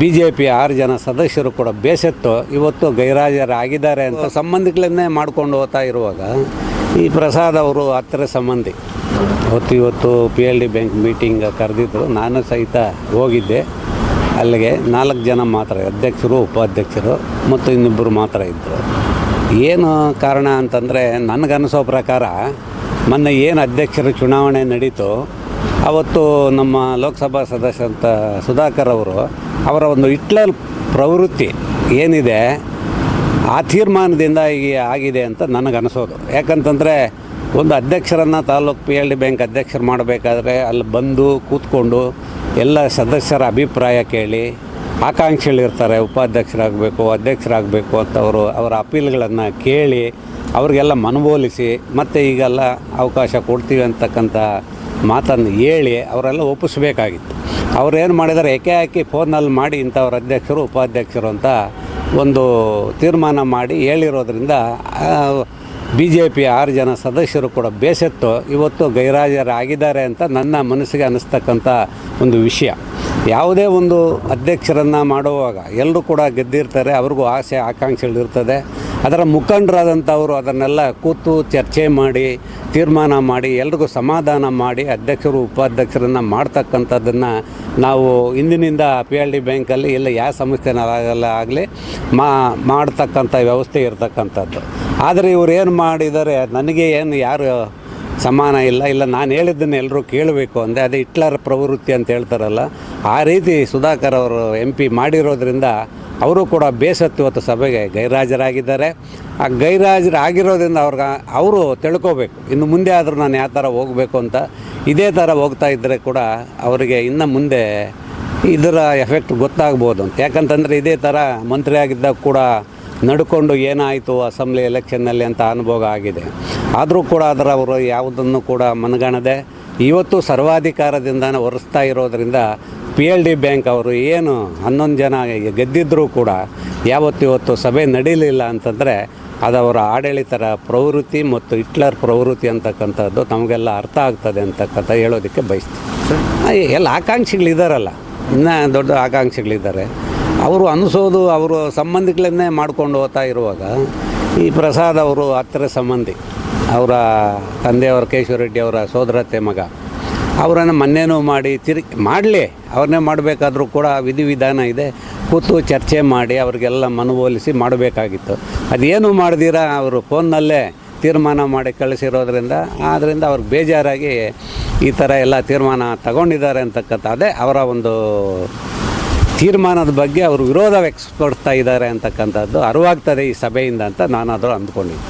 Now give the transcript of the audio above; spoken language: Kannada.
BJP 6 ಜನ ಸದಸ್ಯರು ಕೂಡ ಬೇಸತ್ತು ಇವತ್ತು ಗೈರಾಜರಾಗಿದ್ದಾರೆ ಅಂತ ಸಂಬಂಧಿಗಳನ್ನೇ ಮಾಡ್ಕೊಂಡು ಹೋಗ್ತಾ ಇರುವಾಗ ಈ ಪ್ರಸಾದ್ ಅವರು ಹತ್ತಿರ ಸಂಬಂಧಿ ಇವತ್ತು PLD ಬ್ಯಾಂಕ್ ಮೀಟಿಂಗ್ ಕರೆದಿದ್ದರು. ನಾನು ಸಹಿತ ಹೋಗಿದ್ದೆ. ಅಲ್ಲಿಗೆ 4 ಜನ ಮಾತ್ರ, ಅಧ್ಯಕ್ಷರು, ಉಪಾಧ್ಯಕ್ಷರು ಮತ್ತು ಇನ್ನಿಬ್ಬರು ಮಾತ್ರ ಇದ್ದರು. ಏನು ಕಾರಣ ಅಂತಂದರೆ ನನಗನ್ನಿಸೋ ಪ್ರಕಾರ ಮೊನ್ನೆ ಏನು ಅಧ್ಯಕ್ಷರ ಚುನಾವಣೆ ನಡೀತು ಅವತ್ತು ನಮ್ಮ ಲೋಕಸಭಾ ಸದಸ್ಯರಂತ ಸುಧಾಕರ್ ಅವರು ಅವರ ಒಂದು ಹಿಟ್ಲರ್ ಪ್ರವೃತ್ತಿ ಏನಿದೆ ಆ ತೀರ್ಮಾನದಿಂದ ಈಗ ಆಗಿದೆ ಅಂತ ನನಗನ್ನಿಸೋದು. ಯಾಕಂತಂದರೆ ಒಂದು ಅಧ್ಯಕ್ಷರನ್ನು ತಾಲೂಕು PLD ಬ್ಯಾಂಕ್ ಅಧ್ಯಕ್ಷರು ಮಾಡಬೇಕಾದ್ರೆ ಅಲ್ಲಿ ಬಂದು ಕೂತ್ಕೊಂಡು ಎಲ್ಲ ಸದಸ್ಯರ ಅಭಿಪ್ರಾಯ ಕೇಳಿ ಆಕಾಂಕ್ಷೆಗಳಿರ್ತಾರೆ, ಉಪಾಧ್ಯಕ್ಷರಾಗಬೇಕು, ಅಧ್ಯಕ್ಷರಾಗಬೇಕು ಅಂತ ಅವರ ಅಪೀಲ್ಗಳನ್ನು ಕೇಳಿ ಅವ್ರಿಗೆಲ್ಲ ಮನವೊಲಿಸಿ ಮತ್ತು ಈಗೆಲ್ಲ ಅವಕಾಶ ಕೊಡ್ತೀವಿ ಅಂತಕ್ಕಂಥ ಮಾತನ್ನು ಹೇಳಿ ಅವರೆಲ್ಲ ಒಪ್ಪಿಸ್ಬೇಕಾಗಿತ್ತು. ಅವ್ರೇನು ಮಾಡಿದ್ದಾರೆ, ಏಕಾಏಕಿ ಫೋನಲ್ಲಿ ಮಾಡಿ ಇಂಥವ್ರ ಅಧ್ಯಕ್ಷರು ಉಪಾಧ್ಯಕ್ಷರು ಅಂತ ಒಂದು ತೀರ್ಮಾನ ಮಾಡಿ ಹೇಳಿರೋದ್ರಿಂದ BJP 6 ಜನ ಸದಸ್ಯರು ಕೂಡ ಬೇಸತ್ತು ಇವತ್ತು ಗೈರಾಜರಾಗಿದ್ದಾರೆ ಅಂತ ನನ್ನ ಮನಸ್ಸಿಗೆ ಅನ್ನಿಸ್ತಕ್ಕಂಥ ಒಂದು ವಿಷಯ. ಯಾವುದೇ ಒಂದು ಅಧ್ಯಕ್ಷರನ್ನು ಮಾಡುವಾಗ ಎಲ್ಲರೂ ಕೂಡ ಗೆದ್ದಿರ್ತಾರೆ, ಅವ್ರಿಗೂ ಆಸೆ ಆಕಾಂಕ್ಷೆಗಳಿರ್ತದೆ. ಅದರ ಮುಖಂಡರಾದಂಥವರು ಅದನ್ನೆಲ್ಲ ಕೂತು ಚರ್ಚೆ ಮಾಡಿ ತೀರ್ಮಾನ ಮಾಡಿ ಎಲ್ರಿಗೂ ಸಮಾಧಾನ ಮಾಡಿ ಅಧ್ಯಕ್ಷರು ಉಪಾಧ್ಯಕ್ಷರನ್ನು ಮಾಡ್ತಕ್ಕಂಥದ್ದನ್ನು ನಾವು ಇಂದಿನಿಂದ PLD ಬ್ಯಾಂಕಲ್ಲಿ ಎಲ್ಲ ಯಾವ ಸಂಸ್ಥೆನಾಗಲ್ಲ ಆಗಲಿ ಮಾಡ್ತಕ್ಕಂಥ ವ್ಯವಸ್ಥೆ ಇರತಕ್ಕಂಥದ್ದು. ಆದರೆ ಇವರು ಏನು ಮಾಡಿದ್ದಾರೆ, ನನಗೆ ಏನು ಯಾರು ಸಮಾನ ಇಲ್ಲ ನಾನು ಹೇಳಿದ್ದನ್ನು ಎಲ್ಲರೂ ಕೇಳಬೇಕು ಅಂದೆ. ಅದೇ ಹಿಟ್ಲರ್ ಪ್ರವೃತ್ತಿ ಅಂತ ಹೇಳ್ತಾರಲ್ಲ, ಆ ರೀತಿ ಸುಧಾಕರ್ ಅವರು MP ಮಾಡಿರೋದ್ರಿಂದ ಅವರು ಕೂಡ ಬೇಸತ್ತು ಇವತ್ತು ಸಭೆಗೆ ಗೈರಾಜರಾಗಿದ್ದಾರೆ. ಆ ಗೈರಾಜರಾಗಿರೋದ್ರಿಂದ ಅವರು ತಿಳ್ಕೋಬೇಕು, ಇನ್ನು ಮುಂದೆ ಆದರೂ ನಾನು ಯಾವ ಥರ ಹೋಗಬೇಕು ಅಂತ. ಇದೇ ಥರ ಹೋಗ್ತಾ ಇದ್ದರೆ ಕೂಡ ಅವರಿಗೆ ಇನ್ನು ಮುಂದೆ ಇದರ ಎಫೆಕ್ಟ್ ಗೊತ್ತಾಗ್ಬೋದು ಅಂತ. ಯಾಕಂತಂದರೆ ಇದೇ ಥರ ಮಂತ್ರಿ ಆಗಿದ್ದಾಗ ಕೂಡ ನಡ್ಕೊಂಡು ಏನಾಯಿತು ಅಸೆಂಬ್ಲಿ ಎಲೆಕ್ಷನ್ನಲ್ಲಿ ಅಂತ ಅನುಭವ ಆಗಿದೆ. ಆದರೂ ಕೂಡ ಅವರು ಯಾವುದನ್ನು ಕೂಡ ಮನಗಾಣದೆ ಇವತ್ತು ಸರ್ವಾಧಿಕಾರದಿಂದ ಹೊರಿಸ್ತಾ ಇರೋದರಿಂದ PLD ಬ್ಯಾಂಕ್ ಅವರು ಏನು 11 ಜನ ಗೆದ್ದಿದ್ದರೂ ಕೂಡ ಇವತ್ತು ಸಭೆ ನಡೀಲಿಲ್ಲ ಅಂತಂದರೆ ಅದು ಅವರ ಆಡಳಿತರ ಪ್ರವೃತ್ತಿ ಮತ್ತು ಹಿಟ್ಲರ್ ಪ್ರವೃತ್ತಿ ಅಂತಕ್ಕಂಥದ್ದು ನಮಗೆಲ್ಲ ಅರ್ಥ ಆಗ್ತದೆ ಅಂತಕ್ಕಂಥ ಹೇಳೋದಕ್ಕೆ ಬಯಸ್ತೀವಿ. ಎಲ್ಲ ಆಕಾಂಕ್ಷಿಗಳಿದ್ದಾರಲ್ಲ, ಇನ್ನೂ ದೊಡ್ಡ ಆಕಾಂಕ್ಷಿಗಳಿದ್ದಾರೆ. ಅವರು ಅನಿಸೋದು ಅವರು ಸಂಬಂಧಿಗಳನ್ನೇ ಮಾಡ್ಕೊಂಡು ಹೋಗ್ತಾ ಇರುವಾಗ ಈ ಪ್ರಸಾದ್ ಅವರು ಹತ್ತಿರ ಸಂಬಂಧಿ, ಅವರ ತಂದೆಯವರ ಕೇಶವ ರೆಡ್ಡಿ ಅವರ ಸೋದರತ್ತೆ ಮಗ, ಅವರನ್ನು ಮೊನ್ನೆನೂ ಮಾಡಲಿ ಅವ್ರನ್ನೇ ಮಾಡಬೇಕಾದ್ರೂ ಕೂಡ ವಿಧಿವಿಧಾನ ಇದೆ, ಕೂತು ಚರ್ಚೆ ಮಾಡಿ ಅವ್ರಿಗೆಲ್ಲ ಮನವೊಲಿಸಿ ಮಾಡಬೇಕಾಗಿತ್ತು. ಅದೇನು ಮಾಡ್ದಿರ ಅವರು ಫೋನ್ನಲ್ಲೇ ತೀರ್ಮಾನ ಮಾಡಿ ಕಳಿಸಿರೋದ್ರಿಂದ ಅವ್ರಿಗೆ ಬೇಜಾರಾಗಿ ಈ ಥರ ಎಲ್ಲ ತೀರ್ಮಾನ ತಗೊಂಡಿದ್ದಾರೆ ಅಂತಕ್ಕಂಥ ಅದೇ ಅವರ ಒಂದು ತೀರ್ಮಾನದ ಬಗ್ಗೆ ಅವರು ವಿರೋಧ ವ್ಯಕ್ತಪಡಿಸ್ತಾ ಇದ್ದಾರೆ ಅಂತಕ್ಕಂಥದ್ದು ಅರಿವಾಗ್ತದೆ ಈ ಸಭೆಯಿಂದ ಅಂತ ನಾನಾದರೂ ಅಂದ್ಕೊಂಡಿದ್ದೆ.